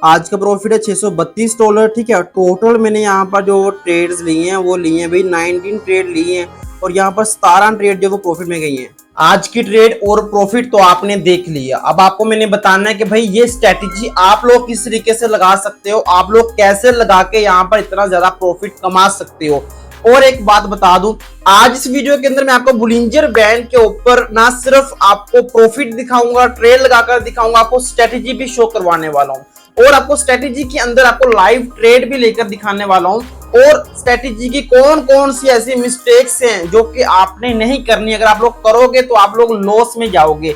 आज का प्रॉफिट है $632। ठीक है, टोटल मैंने यहाँ पर जो ट्रेड्स लिए हैं वो लिए हैं भाई 19 ट्रेड लिए हैं और यहाँ पर 17 ट्रेड जो वो प्रॉफिट में गई हैं। आज की ट्रेड और प्रॉफिट तो आपने देख लिया। अब आपको मैंने बताना है कि भाई ये स्ट्रेटेजी आप लोग किस तरीके से लगा सकते हो, आप लोग कैसे लगा के यहाँ पर इतना ज्यादा प्रॉफिट कमा सकते हो। और एक बात बता दूं, आज इस वीडियो के अंदर मैं आपको बुलिंजर बैंड के ऊपर ना सिर्फ आपको प्रॉफिट दिखाऊंगा, ट्रेड लगाकर दिखाऊंगा, आपको स्ट्रेटेजी भी शो करवाने वाला हूं और आपको स्ट्रेटेजी के अंदर आपको लाइव ट्रेड भी लेकर दिखाने वाला हूं और स्ट्रेटेजी की कौन कौन सी ऐसी मिस्टेक्स हैं जो कि आपने नहीं करनी। अगर आप लोग करोगे तो आप लोग लॉस में जाओगे।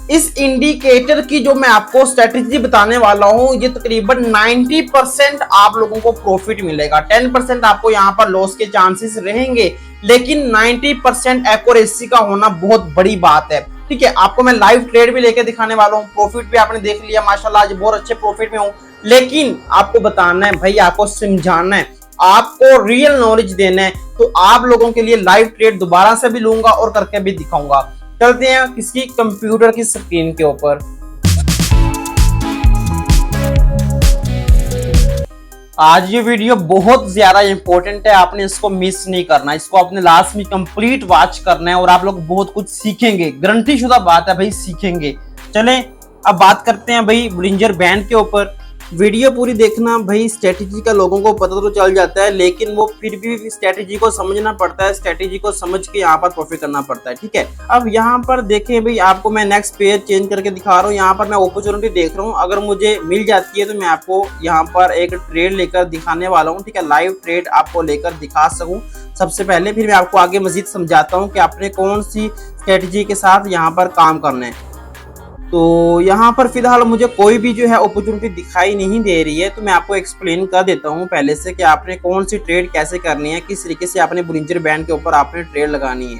इस इंडिकेटर की जो मैं आपको स्ट्रेटेजी बताने वाला हूं, ये तकरीबन 90% आप लोगों को प्रॉफिट मिलेगा। 10% आपको यहां पर लॉस के चांसेस रहेंगे, लेकिन 90% एक्यूरेसी का होना बहुत बड़ी बात है। ठीक है, आपको मैं लाइव ट्रेड भी लेके दिखाने वाला हूं, प्रॉफिट भी आपने देख लिया माशाल्लाह, आज बहुत अच्छे प्रॉफिट में हूं। लेकिन आपको बताना है भाई, आपको समझाना है, आपको रियल नॉलेज देना है, तो आप लोगों के लिए लाइव ट्रेड दोबारा से भी लूंगा और करके भी दिखाऊंगा। चलते हैं किसी कंप्यूटर की स्क्रीन के ऊपर। आज ये वीडियो बहुत ज्यादा इंपॉर्टेंट है, आपने इसको मिस नहीं करना, इसको आपने लास्ट में कंप्लीट वॉच करना है और आप लोग बहुत कुछ सीखेंगे, गारंटी शुदा बात है भाई, सीखेंगे। चलें अब बात करते हैं भाई बुलिंजर बैंड के ऊपर। वीडियो पूरी देखना भाई, स्ट्रेटेजी का लोगों को पता तो चल जाता है, लेकिन वो फिर भी स्ट्रेटेजी को समझना पड़ता है, स्ट्रेटेजी को समझ के यहाँ पर प्रॉफिट करना पड़ता है। ठीक है, अब यहाँ पर देखें भाई, आपको मैं नेक्स्ट पेज चेंज करके दिखा रहा हूँ। यहाँ पर मैं अपॉर्चुनिटी देख रहा हूँ, अगर मुझे मिल जाती है तो मैं आपको यहाँ पर एक ट्रेड लेकर दिखाने वाला हूँ। ठीक है, लाइव ट्रेड आपको लेकर दिखा सकूँ सबसे पहले, फिर मैं आपको आगे मजीद समझाता हूँ कि आपने कौन सी स्ट्रेटेजी के साथ यहाँ पर काम करना है। तो यहाँ पर फिलहाल मुझे कोई भी जो है अपॉर्चुनिटी दिखाई नहीं दे रही है, तो मैं आपको एक्सप्लेन कर देता हूँ पहले से कि आपने कौन सी ट्रेड कैसे करनी है, किस तरीके से आपने बुलिंजर बैंड के ऊपर आपने ट्रेड लगानी है।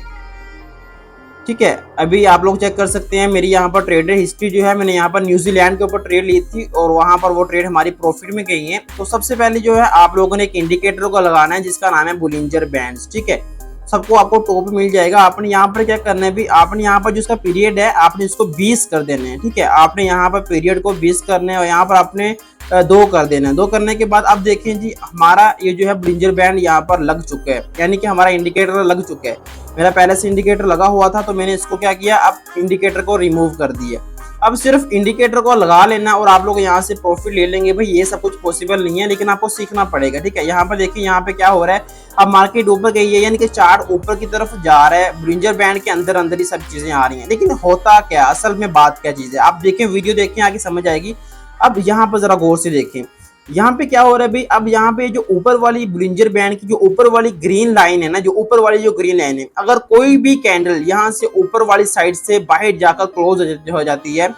ठीक है, अभी आप लोग चेक कर सकते हैं मेरी यहाँ पर ट्रेडर हिस्ट्री जो है, मैंने यहाँ पर न्यूजीलैंड के ऊपर ट्रेड ली थी और वहाँ पर वो ट्रेड हमारी प्रॉफिट में गई है। तो सबसे पहले जो है आप लोगों ने एक इंडिकेटर को लगाना है जिसका नाम है बुलिंजर बैंड्स। ठीक है, सबको आपको टॉप मिल जाएगा। आपने यहाँ पर क्या करना है भी, आपने यहाँ पर जो इसका पीरियड है आपने इसको 20 कर देना है। ठीक है, आपने यहाँ पर पीरियड को 20 करना है और यहाँ पर आपने 2 कर देना है। 2 करने के बाद अब देखें जी, हमारा ये जो है बुलिंजर बैंड यहाँ पर लग चुका है, यानी कि हमारा इंडिकेटर लग चुका है। मेरा पहले से इंडिकेटर लगा हुआ था तो मैंने इसको क्या किया, अब इंडिकेटर को रिमूव कर दिया। अब सिर्फ इंडिकेटर को लगा लेना और आप लोग यहाँ से प्रॉफिट ले लेंगे। भाई ये सब कुछ पॉसिबल नहीं है, लेकिन आपको सीखना पड़ेगा। ठीक है, यहाँ पर देखिए, यहाँ पे क्या हो रहा है, अब मार्केट ऊपर गई है, यानी कि चार्ट ऊपर की तरफ जा रहा है, बुलिंजर बैंड के अंदर अंदर ही सब चीजें आ रही हैं। लेकिन होता क्या, असल में बात क्या चीज है, आप देखें, वीडियो देखें, आगे समझ आएगी। अब यहाँ पर जरा गौर से देखें, यहाँ पे क्या हो रहा है भाई, अब यहाँ पे जो ऊपर वाली बुलिंजर बैंड की जो ऊपर वाली ग्रीन लाइन है ना, जो ऊपर वाली जो ग्रीन लाइन है, अगर कोई भी कैंडल यहाँ से ऊपर वाली साइड से बाहर जाकर क्लोज हो जाती है,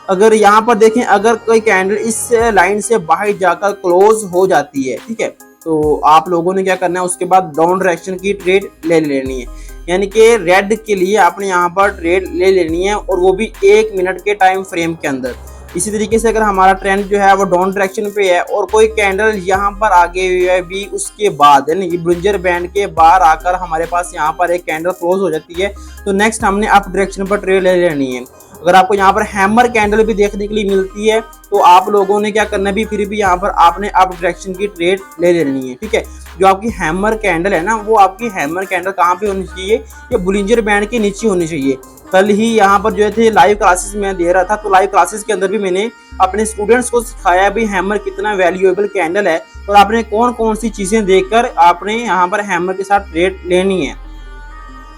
अगर यहाँ पर देखें, अगर कोई कैंडल इस लाइन से बाहर जाकर क्लोज हो जाती है, ठीक है, तो आप लोगों ने क्या करना है, उसके बाद डाउन डायरेक्शन की ट्रेड ले लेनी है, यानी कि रेड के लिए आपने यहाँ पर ट्रेड ले लेनी है और वो भी 1 मिनट के टाइम फ्रेम के अंदर। इसी तरीके से अगर हमारा ट्रेंड जो है वो डाउन डायरेक्शन पे है और कोई कैंडल यहाँ पर आगे हुई है भी, उसके बाद है ना, ये बुलिंजर बैंड के बाहर आकर हमारे पास यहाँ पर एक कैंडल क्लोज हो जाती है, तो नेक्स्ट हमने अप डायरेक्शन पर ट्रेड ले लेनी है। अगर आपको यहाँ पर हैमर कैंडल भी देखने के लिए मिलती है तो आप लोगों ने क्या करना है भी, फिर भी यहाँ पर आपने अप डायरेक्शन की ट्रेड ले लेनी है। ठीक है, जो आपकी हैमर कैंडल है ना, वो आपकी हैमर कैंडल कहाँ पे होनी चाहिए, ये बुलिंजर बैंड के नीचे होनी चाहिए। कल ही यहाँ पर जो थे लाइव क्लासेस में दे रहा था, तो लाइव क्लासेस के अंदर भी मैंने अपने स्टूडेंट्स को सिखाया भी हैमर कितना वैल्यूएबल कैंडल है और आपने कौन कौन सी चीजें देखकर आपने यहाँ पर हैमर के साथ ट्रेड लेनी है।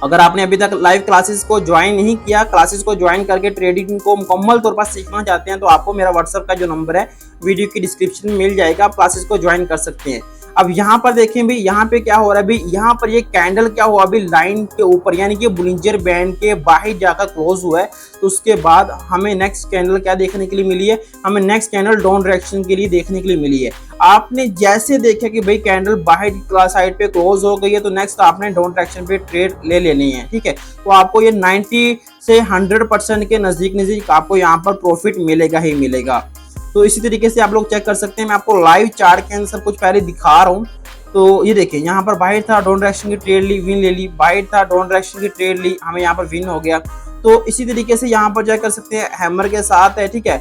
अगर आपने अभी तक लाइव क्लासेस को ज्वाइन नहीं किया, क्लासेस को ज्वाइन करके ट्रेडिंग को मुकम्मल तौर पर सीखना चाहते हैं, तो आपको मेरा व्हाट्सएप का जो नंबर है वीडियो की डिस्क्रिप्शन में मिल जाएगा, आप क्लासेस को ज्वाइन कर सकते हैं। अब यहाँ पर देखें भी, यहाँ पे क्या हो रहा है भी, यहाँ पर ये कैंडल क्या हुआ अभी लाइन के ऊपर, यानी कि बुलिंजर बैंड के बाहर जाकर क्लोज हुआ है। तो उसके बाद हमें नेक्स्ट कैंडल क्या देखने के लिए मिली है, हमें नेक्स्ट कैंडल डाउन डायरेक्शन के लिए देखने के लिए मिली है। आपने जैसे देखा कि भाई कैंडल बाहर साइड पे क्लोज हो गई है, तो नेक्स्ट आपने डाउन डायरेक्शन पे ट्रेड ले लेनी है। ठीक है, तो आपको ये 90 से 100% के नजदीक आपको यहाँ पर प्रॉफिट मिलेगा ही मिलेगा। तो इसी तरीके से आप लोग चेक कर सकते हैं, मैं आपको लाइव चार्ट के अंदर कुछ पहले दिखा रहा हूँ। तो ये देखिए, यहाँ पर बाहर था, डाउन डायरेक्शन की ट्रेड ली, विन ले ली, बाहर था, डाउन डायरेक्शन की ट्रेड ली, हमें यहाँ पर विन हो गया। तो इसी तरीके से यहाँ पर जो कर सकते हैं हैमर के साथ है, ठीक है।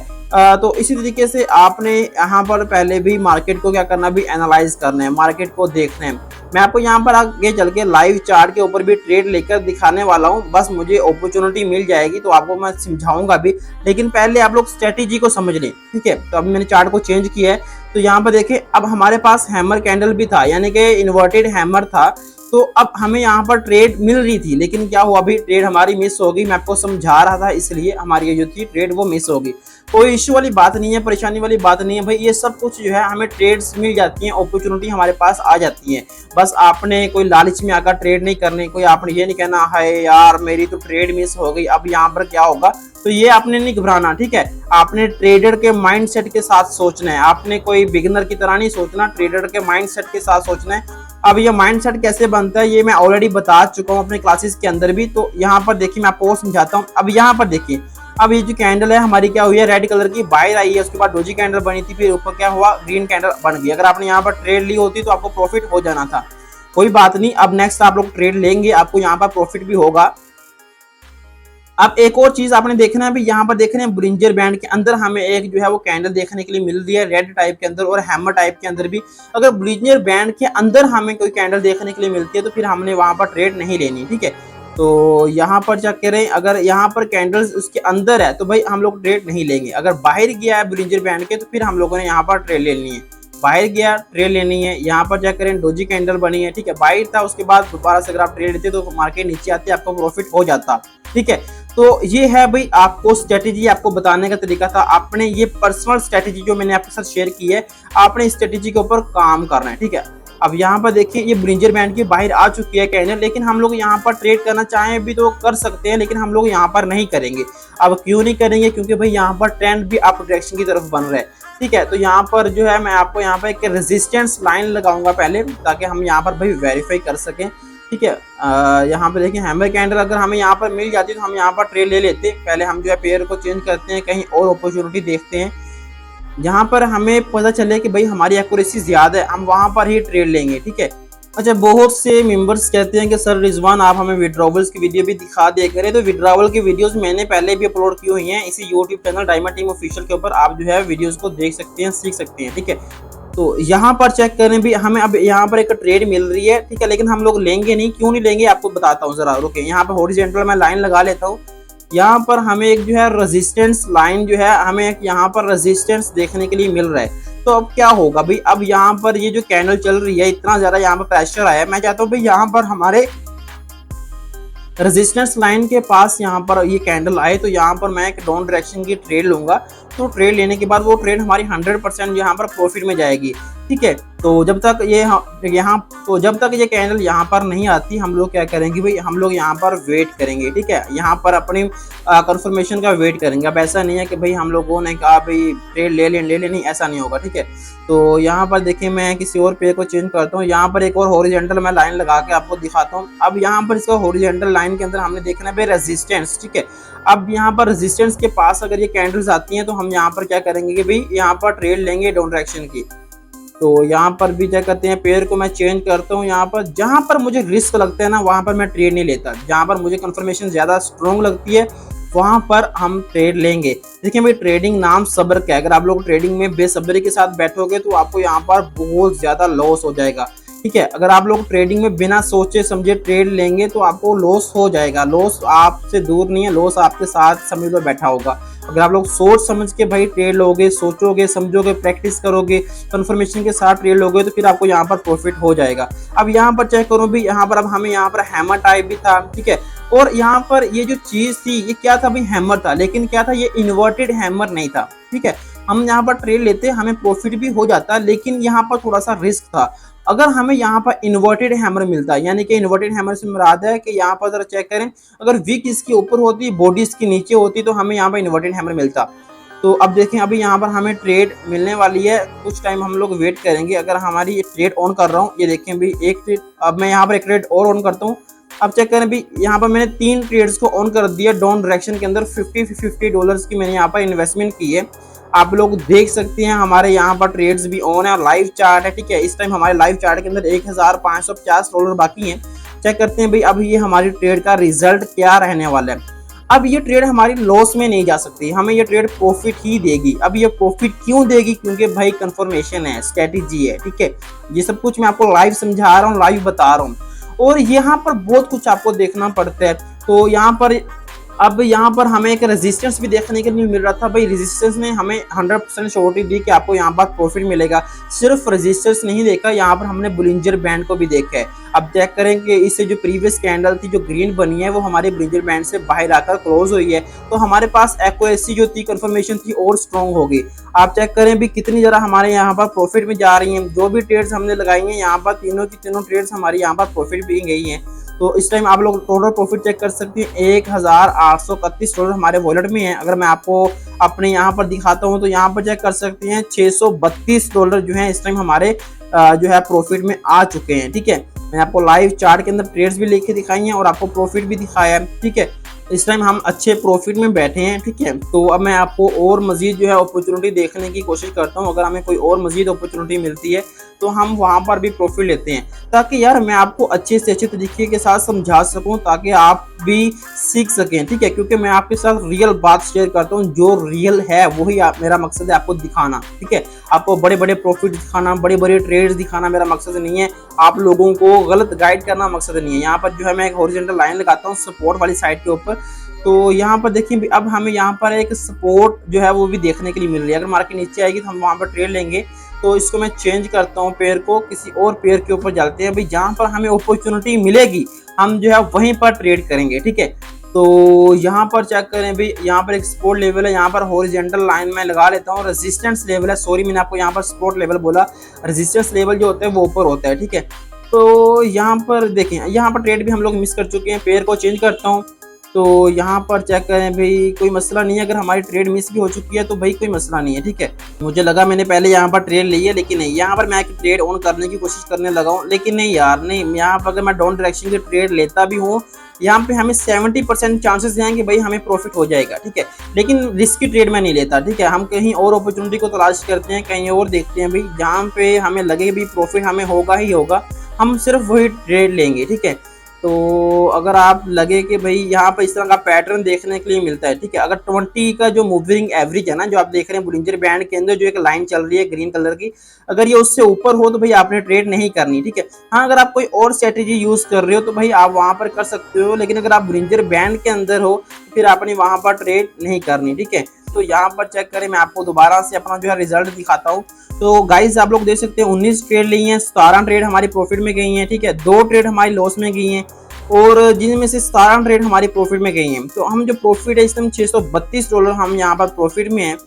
तो इसी तरीके से आपने यहाँ पर पहले भी मार्केट को क्या करना, भी एनालाइज करना है, मार्केट को देखना है। मैं आपको यहाँ पर आगे चल के लाइव चार्ट के ऊपर भी ट्रेड लेकर दिखाने वाला हूँ, बस मुझे अपॉर्चुनिटी मिल जाएगी तो आपको मैं समझाऊंगा भी, लेकिन पहले आप लोग स्ट्रेटेजी को समझ लें, ठीक है। तो अब मैंने चार्ट को चेंज किया है, तो यहाँ पर देखिए अब हमारे पास हैमर कैंडल भी था, यानी कि इन्वर्टेड हैमर था। तो अब हमें यहाँ पर ट्रेड मिल रही थी, लेकिन क्या हुआ, अभी ट्रेड हमारी मिस हो गई। मैं आपको समझा रहा था, इसलिए हमारी ये जो थी ट्रेड वो मिस हो गई। कोई इश्यू वाली बात नहीं है, परेशानी वाली बात नहीं है भाई, ये सब कुछ जो है हमें ट्रेड्स मिल जाती हैं, अपॉर्चुनिटी हमारे पास आ जाती है। बस आपने कोई लालच में आकर ट्रेड नहीं करनी, कोई आपने ये नहीं कहना है यार मेरी तो ट्रेड मिस हो गई, अब यहाँ पर क्या होगा, तो ये आपने नहीं घबराना, ठीक है। आपने ट्रेडर के माइंडसेट के साथ सोचना है, आपने कोई बिगिनर की तरह नहीं सोचना, ट्रेडर के माइंडसेट के साथ सोचना है। अब ये माइंडसेट कैसे बनता है ये मैं ऑलरेडी बता चुका हूँ अपने क्लासेस के अंदर भी। तो यहाँ पर देखिए मैं आपको समझाता हूँ। अब यहाँ पर देखिए, अब ये जो कैंडल है हमारी क्या हुई है, रेड कलर की बाहर आई है, उसके बाद डोजी कैंडल बनी थी, फिर ऊपर क्या हुआ, ग्रीन कैंडल बन गई। अगर आपने यहाँ पर ट्रेड ली होती तो आपको प्रॉफिट हो जाना था, कोई बात नहीं। अब नेक्स्ट आप लोग ट्रेड लेंगे, आपको यहाँ पर प्रॉफिट भी होगा। अब एक और चीज आपने देखना है, यहाँ पर देख रहे हैं ब्रिंजर बैंड के अंदर हमें एक जो है वो कैंडल देखने के लिए मिल रही है, रेड टाइप के अंदर और हैमर टाइप के अंदर भी। अगर ब्रिंजर बैंड के अंदर हमें कोई कैंडल देखने के लिए मिलती है तो फिर हमने वहां पर ट्रेड नहीं लेनी, ठीक है। तो यहाँ पर क्या कह रहे हैं, अगर यहाँ पर कैंडल्स उसके अंदर है तो भाई हम लोग ट्रेड नहीं लेंगे। अगर बाहर गया है ब्रिंजर बैंड के तो फिर हम लोगों ने यहाँ पर ट्रेड लेनी है, बाहर गया ट्रेड लेनी है। यहाँ पर क्या करें, डोजी कैंडल बनी है, ठीक है, बाहर था, उसके बाद दोबारा से अगर आप ट्रेड लेते तो मार्केट नीचे आती, आपको प्रॉफिट हो जाता, ठीक है। तो ये है भाई आपको स्ट्रेटेजी, आपको बताने का तरीका था। आपने ये पर्सनल स्ट्रेटेजी जो मैंने आपके साथ शेयर की है, आपने इस स्ट्रेटेजी के ऊपर काम करना है, ठीक है। अब यहाँ पर देखिए ये ब्रिंजर बैंड की बाहर आ चुकी है कैंडल, लेकिन हम लोग यहाँ पर ट्रेड करना चाहें भी तो कर सकते हैं, लेकिन हम लोग यहाँ पर नहीं करेंगे। अब क्यों नहीं करेंगे, क्योंकि भाई यहाँ पर ट्रेंड भी अप डायरेक्शन की तरफ बन रहा है, ठीक है। तो यहाँ पर जो है मैं आपको यहाँ पर एक रेजिस्टेंस लाइन लगाऊंगा पहले, ताकि हम यहाँ पर भाई वेरीफाई कर सकें, ठीक है। यहाँ पे देखिए हैमर कैंडल अगर हमें यहाँ पर मिल जाती तो हम यहाँ पर ट्रेड ले लेते। पहले हम जो है पेयर को चेंज करते हैं, कहीं और अपॉर्चुनिटी देखते हैं जहाँ पर हमें पता चले कि भाई हमारी एक्यूरेसी ज्यादा है, हम वहाँ पर ही ट्रेड लेंगे, ठीक है। अच्छा, बहुत से मेंबर्स कहते हैं कि सर रिजवान आप हमें विड्रॉवल्स की वीडियो भी दिखा दिया करें। तो विड्रॉवल की वीडियोस मैंने पहले भी अपलोड की हुई हैं इसी YouTube channel diamond team official के ऊपर, आप जो है वीडियोस को देख सकते हैं, सीख सकते हैं, ठीक है। तो यहाँ पर चेक करें भी, हमें अब यहाँ पर एक ट्रेड मिल रही है, ठीक है, लेकिन हम लोग लेंगे नहीं। क्यों नहीं लेंगे आपको बताता हूँ, जरा रुके। यहाँ पर हॉरिजॉन्टल मैं लाइन लगा लेता हूँ। यहाँ पर हमें एक जो है रेजिस्टेंस लाइन जो है, हमें एक यहाँ पर रेजिस्टेंस देखने के लिए मिल रहा है। तो अब क्या होगा भाई, अब यहाँ पर ये जो कैंडल चल रही है, इतना ज्यादा यहाँ पर प्रेशर आया, मैं चाहता हूँ भाई यहाँ पर हमारे रेजिस्टेंस लाइन के पास यहाँ पर ये कैंडल आए, तो यहाँ पर मैं एक डाउन डायरेक्शन की ट्रेड लूंगा। तो ट्रेड लेने के बाद वो ट्रेड हमारी 100% यहाँ पर प्रॉफिट में जाएगी, ठीक है। तो जब तक ये कैंडल यहाँ पर नहीं आती, हम लोग क्या करेंगे भाई, हम लोग यहाँ पर वेट करेंगे, ठीक है। यहाँ पर अपनी कंफर्मेशन का वेट करेंगे। अब ऐसा नहीं है कि भाई हम लोगों ने कहा भाई ट्रेड ले लें, नहीं, ऐसा नहीं होगा, ठीक है। तो यहाँ पर देखिए मैं किसी और पेयर को चेंज करता हूँ। यहाँ पर एक और हॉरिजॉन्टल मैं लाइन लगा के आपको दिखाता हूँ। अब यहाँ पर इसका हॉरिजॉन्टल लाइन के अंदर हमने देखना है भाई रेजिस्टेंस, ठीक है। अब यहाँ पर रेजिस्टेंस के पास अगर ये कैंडल्स आती हैं तो हम यहाँ पर क्या करेंगे कि भाई यहाँ पर ट्रेड लेंगे डाउन डायरेक्शन की। तो यहाँ पर भी क्या करते हैं, पेयर को मैं चेंज करता हूँ। यहाँ पर जहाँ पर मुझे रिस्क लगता है ना, वहाँ पर मैं ट्रेड नहीं लेता। जहाँ पर मुझे कंफर्मेशन ज़्यादा स्ट्रॉन्ग लगती है वहाँ पर हम ट्रेड लेंगे। देखिए भाई, ट्रेडिंग नाम सब्र का है। अगर आप लोग ट्रेडिंग में बेसब्री के साथ बैठोगे तो आपको यहाँ पर बहुत ज़्यादा लॉस हो जाएगा, ठीक है। अगर आप लोग ट्रेडिंग में बिना सोचे समझे ट्रेड लेंगे तो आपको लॉस हो जाएगा। लॉस आपसे दूर नहीं है, लॉस आपके साथ समझ लो बैठा होगा। अगर आप लोग सोच समझ के भाई ट्रेड लोगे, सोचोगे, समझोगे, प्रैक्टिस करोगे, कंफर्मेशन के साथ ट्रेड लोगे, तो फिर आपको यहाँ पर प्रॉफिट हो जाएगा। अब यहाँ पर चेक करो भी, यहाँ पर अब हमें यहाँ पर हैमर टाइप भी था, ठीक है। और यहाँ पर ये जो चीज थी ये क्या था भाई, हैमर था, लेकिन क्या था, ये इन्वर्टेड हैमर नहीं था, ठीक है। हम यहाँ पर ट्रेड लेते, हमें प्रॉफिट भी हो जाता, लेकिन यहाँ पर थोड़ा सा रिस्क था। अगर हमें यहाँ पर इन्वर्टेड हैमर मिलता है, यानी कि इन्वर्टेड हैमर से मुराद है कि यहाँ पर जरा चेक करें, अगर विक इसके ऊपर होती, बॉडी इसके नीचे होती, तो हमें यहाँ पर इन्वर्टेड हैमर मिलता। तो अब देखें, अभी यहाँ पर हमें ट्रेड मिलने वाली है, कुछ टाइम हम लोग वेट करेंगे। अगर हमारी ये ट्रेड ऑन कर रहा हूँ, ये देखें भी एक ट्रेड, अब मैं यहाँ पर एक ट्रेड और ऑन करता हूँ। अब चेक करें भी, यहाँ पर मैंने 3 ट्रेड्स को ऑन कर दिया डाउन डायरेक्शन के अंदर। $50 की मैंने यहाँ पर इन्वेस्टमेंट की है। आप लोग देख सकते हैं हमारे यहाँ पर ट्रेड्स भी ऑन है और लाइव चार्ट है, ठीक है। इस टाइम हमारे लाइव चार्ट के अंदर $1550 बाकी हैं। चेक करते हैं भाई अब ये हमारी ट्रेड का रिजल्ट क्या रहने वाला है। अब ये ट्रेड हमारी लॉस में नहीं जा सकती, हमें ये ट्रेड प्रॉफिट ही देगी। अब ये प्रॉफिट क्यों देगी? क्योंकि भाई कंफर्मेशन है, स्ट्रेटेजी है, ठीक है। ये सब कुछ मैं आपको लाइव समझा रहा हूँ, लाइव बता रहा हूँ, और यहाँ पर बहुत कुछ आपको देखना पड़ता है। तो यहाँ पर अब यहाँ पर हमें एक रेजिस्टेंस भी देखने के लिए मिल रहा था भाई। रेजिस्टेंस ने हमें 100% श्योरिटी दी कि आपको यहाँ पर प्रॉफिट मिलेगा। सिर्फ रेजिस्टेंस नहीं देखा, यहाँ पर हमने बुलिंजर बैंड को भी देखा है। अब चेक करें कि इससे जो प्रीवियस कैंडल थी जो ग्रीन बनी है वो हमारे बुलिंजर बैंड से बाहर आकर क्लोज हुई है, तो हमारे पास एक्यूरेसी जो थी, कंफर्मेशन थी, और स्ट्रॉन्ग हो गई। आप चेक करें भी कितनी ज़रा हमारे यहाँ पर प्रॉफिट में जा रही हैं। जो भी ट्रेड्स हमने लगाई हैं यहाँ पर, तीनों की तीनों ट्रेड्स हमारी यहाँ पर प्रॉफिट भी गई हैं। तो इस टाइम आप लोग टोटल प्रॉफिट चेक कर सकते हैं, $1831 हमारे वॉलेट में है। अगर मैं आपको अपने यहाँ पर दिखाता हूँ तो यहाँ पर चेक कर सकते हैं $632 जो है इस टाइम हमारे जो है प्रॉफिट में आ चुके हैं, ठीक है। मैंने आपको लाइव चार्ट के अंदर ट्रेड्स भी लेके दिखाई हैं और आपको प्रॉफिट भी दिखाया है, ठीक है। इस टाइम हम अच्छे प्रॉफिट में बैठे हैं, ठीक है। तो अब मैं आपको और मजीद जो है अपॉर्चुनिटी देखने की कोशिश करता हूँ। अगर हमें कोई और मजीद अपॉर्चुनिटी मिलती है तो हम वहाँ पर भी प्रॉफिट लेते हैं, ताकि यार मैं आपको अच्छे से अच्छे तरीके के साथ समझा सकूँ, ताकि आप भी सीख सकें, ठीक है। क्योंकि मैं आपके साथ रियल बात शेयर करता हूँ, जो रियल है वही मेरा मकसद है आपको दिखाना, ठीक है। आपको बड़े बड़े प्रॉफिट दिखाना, बड़े बड़े ट्रेड्स दिखाना मेरा मकसद नहीं है। आप लोगों को गलत गाइड करना मकसद नहीं है। यहाँ पर जो है मैं एक हॉरिजॉन्टल लाइन लगाता हूँ सपोर्ट वाली साइड के ऊपर। तो यहाँ पर देखिए अब हमें यहाँ पर एक सपोर्ट जो है वो भी देखने के लिए मिल रही है। अगर मार्केट नीचे आएगी तो हम वहाँ पर ट्रेड लेंगे। तो इसको मैं चेंज करता हूँ, पेयर को किसी और पेयर के ऊपर जाते हैं भाई, जहाँ पर हमें अपॉर्चुनिटी मिलेगी हम जो है वहीं पर ट्रेड करेंगे, ठीक है। तो यहाँ पर चेक करें भाई, यहाँ पर एक सपोर्ट लेवल है, यहाँ पर हॉरिजॉन्टल लाइन में लगा लेता हूँ। रेजिस्टेंस लेवल है, सॉरी मैंने आपको यहाँ पर सपोर्ट लेवल बोला, रेजिस्टेंस लेवल जो होता है वो ऊपर होता है, ठीक है। तो यहाँ पर देखें, यहाँ पर ट्रेड भी हम लोग मिस कर चुके हैं। पेयर को चेंज करता हूँ, तो यहाँ पर चेक करें भाई, कोई मसला नहीं है। अगर हमारी ट्रेड मिस भी हो चुकी है तो भाई कोई मसला नहीं है, ठीक है। मुझे लगा मैंने पहले यहाँ पर ट्रेड ली है, लेकिन नहीं, यहाँ पर मैं ट्रेड ऑन करने की कोशिश करने लगा हूँ, लेकिन नहीं यार, नहीं। यहाँ पर अगर मैं डाउन डायरेक्शन की ट्रेड लेता भी हूँ, यहाँ पे हमें 70% चांसेस हैं कि भाई हमें प्रॉफिट हो जाएगा, ठीक है। लेकिन रिस्की ट्रेड में नहीं लेता, ठीक है। हम कहीं और अपॉर्चुनिटी को तलाश करते हैं, कहीं और देखते हैं भाई, जहाँ पे हमें लगे भी प्रॉफिट हमें होगा ही होगा, हम सिर्फ वही ट्रेड लेंगे, ठीक है। तो अगर आप लगे कि भाई यहाँ पर इस तरह का पैटर्न देखने के लिए मिलता है, ठीक है। अगर 20 का जो मूविंग एवरेज है ना, जो आप देख रहे हैं बुलिंजर बैंड के अंदर जो एक लाइन चल रही है ग्रीन कलर की, अगर ये उससे ऊपर हो तो भाई आपने ट्रेड नहीं करनी, ठीक है। हाँ, अगर आप कोई और स्ट्रेटेजी यूज कर रहे हो तो भाई आप वहाँ पर कर सकते हो, लेकिन अगर आप बुलिंजर बैंड के अंदर हो तो फिर आपने वहाँ पर ट्रेड नहीं करनी, ठीक है। तो यहाँ पर चेक करें, मैं आपको दोबारा से अपना जो है रिजल्ट दिखाता हूँ। तो गाइज आप लोग देख सकते हैं 19 ट्रेड ली हैं, 17 ट्रेड हमारी प्रॉफिट में गई हैं, ठीक है। 2 ट्रेड हमारी लॉस में गई हैं और जिनमें से 17 ट्रेड हमारी प्रॉफिट में गई हैं। तो हम जो प्रॉफिट है इस टाइम $632 हम यहाँ पर प्रॉफिट में हैं।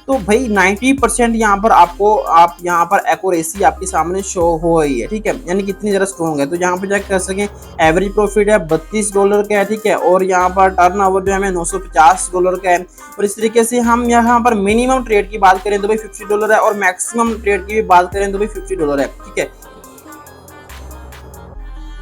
तो भाई 90% यहाँ पर आपको आप यहाँ पर एक्यूरेसी आपके सामने शो हो रही है, ठीक है। यानी कितनी ज़रा स्ट्रॉन्ग है। तो यहाँ पर चेक कर सकें, एवरेज प्रॉफिट है $32 का है, ठीक है। और यहाँ पर टर्न ओवर जो है हमें $950 का है। और इस तरीके से हम यहाँ पर मिनिमम ट्रेड की बात करें तो भाई $50 है, और मैक्सिमम ट्रेड की भी बात करें तो भाई $50 है, ठीक है।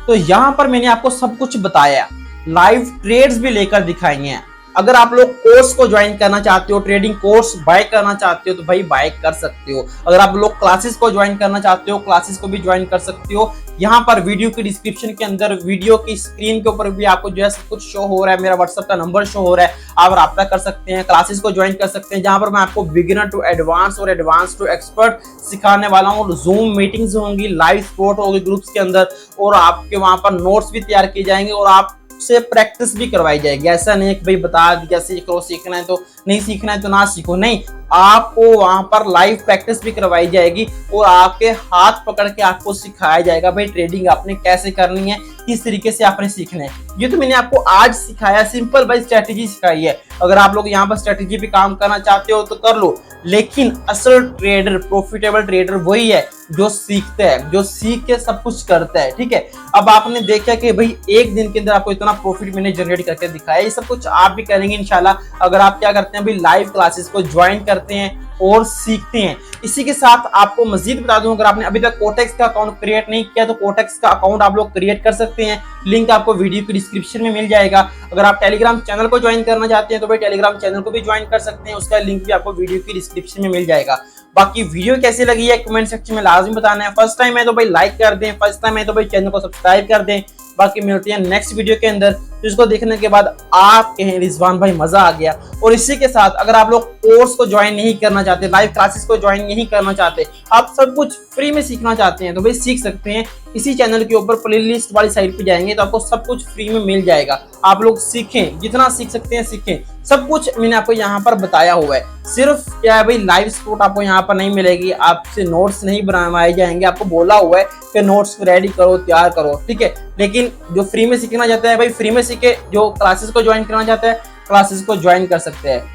तो यहाँ पर मैंने आपको सब कुछ बताया, लाइव ट्रेड्स भी लेकर दिखाई हैं। अगर आप लोग कोर्स को ज्वाइन करना चाहते हो, ट्रेडिंग कोर्स बाय करना चाहते हो तो भाई बाय कर सकते हो। अगर आप लोग क्लासेस को ज्वाइन करना चाहते हो, क्लासेस को भी ज्वाइन कर सकते हो। यहाँ पर वीडियो की डिस्क्रिप्शन के अंदर, वीडियो की स्क्रीन के ऊपर भी आपको जो है सब कुछ शो हो रहा है, मेरा व्हाट्सएप का नंबर शो हो रहा है, आप राब्ता कर सकते हैं, क्लासेस को ज्वाइन कर सकते हैं, जहाँ पर मैं आपको बिगिनर टू एडवांस और एडवांस टू एक्सपर्ट सिखाने वाला हूँ। जूम मीटिंग्स होंगी, लाइव सपोर्ट होगी ग्रुप्स के अंदर, और आपके वहाँ पर नोट्स भी तैयार किए जाएंगे और आप से प्रैक्टिस भी करवाई जाएगी। ऐसा नहीं है कि भाई बता दिया सीख लो, सीखना है तो नहीं, सीखना है तो ना सीखो, नहीं। आपको वहां पर लाइव प्रैक्टिस भी करवाई जाएगी और आपके हाथ पकड़ के आपको सिखाया जाएगा भाई ट्रेडिंग आपने कैसे करनी है, किस तरीके से आपने सीखना है। ये तो मैंने आपको आज सिखाया, सिंपल भाई स्ट्रेटेजी सिखाई है। अगर आप लोग यहाँ पर स्ट्रेटेजी पे काम करना चाहते हो तो कर लो, लेकिन असल ट्रेडर, प्रॉफिटेबल ट्रेडर वही है जो सीखता है, जो सीख के सब कुछ करता है, ठीक है। अब आपने देखा कि भाई एक दिन के अंदर आपको इतना प्रॉफिट मैंने जनरेट करके दिखाया, ये सब कुछ आप भी करेंगे इंशाल्लाह। अगर आप क्या करते हैं भाई, लाइव क्लासेस को ज्वाइन करते हैं और सीखते हैं। इसी के साथ आपको मजीद बता दूं, अगर आपने अभी तक कोटेक्स का अकाउंट क्रिएट नहीं किया तो कोटेक्स का अकाउंट आप लोग क्रिएट कर सकते हैं, लिंक आपको वीडियो की डिस्क्रिप्शन में मिल जाएगा। अगर आप टेलीग्राम चैनल को ज्वाइन करना चाहते हैं तो भाई टेलीग्राम चैनल को भी ज्वाइन कर सकते हैं, उसका लिंक भी आपको वीडियो की डिस्क्रिप्शन में मिल जाएगा। बाकी वीडियो कैसी लगी है कमेंट सेक्शन में लाजमी बताना है। फर्स्ट टाइम है तो भाई लाइक कर दें, फर्स्ट टाइम है तो भाई चैनल को सब्सक्राइब कर दें। बाकी मिलते हैं नेक्स्ट वीडियो के अंदर, जिसको देखने के बाद आप कहें रिजवान भाई मजा आ गया। और इसी के साथ अगर आप लोग कोर्स को ज्वाइन नहीं करना चाहते, लाइव क्लासेस को ज्वाइन नहीं करना चाहते, आप सब कुछ फ्री में सीखना चाहते हैं, तो भाई सीख सकते हैं। इसी चैनल के ऊपर प्लेलिस्ट वाली साइड पे जाएंगे तो आपको सब कुछ फ्री में मिल जाएगा। आप लोग सीखें, जितना सीख सकते हैं सीखें, सब कुछ मैंने आपको यहाँ पर बताया हुआ है। सिर्फ क्या है भाई, लाइव सपोर्ट आपको यहाँ पर नहीं मिलेगी, आपसे नोट्स नहीं बनवाए जाएंगे, आपको बोला हुआ है कि नोट्स रेडी करो, तैयार करो, ठीक है। लेकिन जो फ्री में सीखना चाहता है भाई फ्री में सीखे, जो क्लासेस को ज्वाइन करना चाहता है क्लासेस को ज्वाइन कर सकते हैं।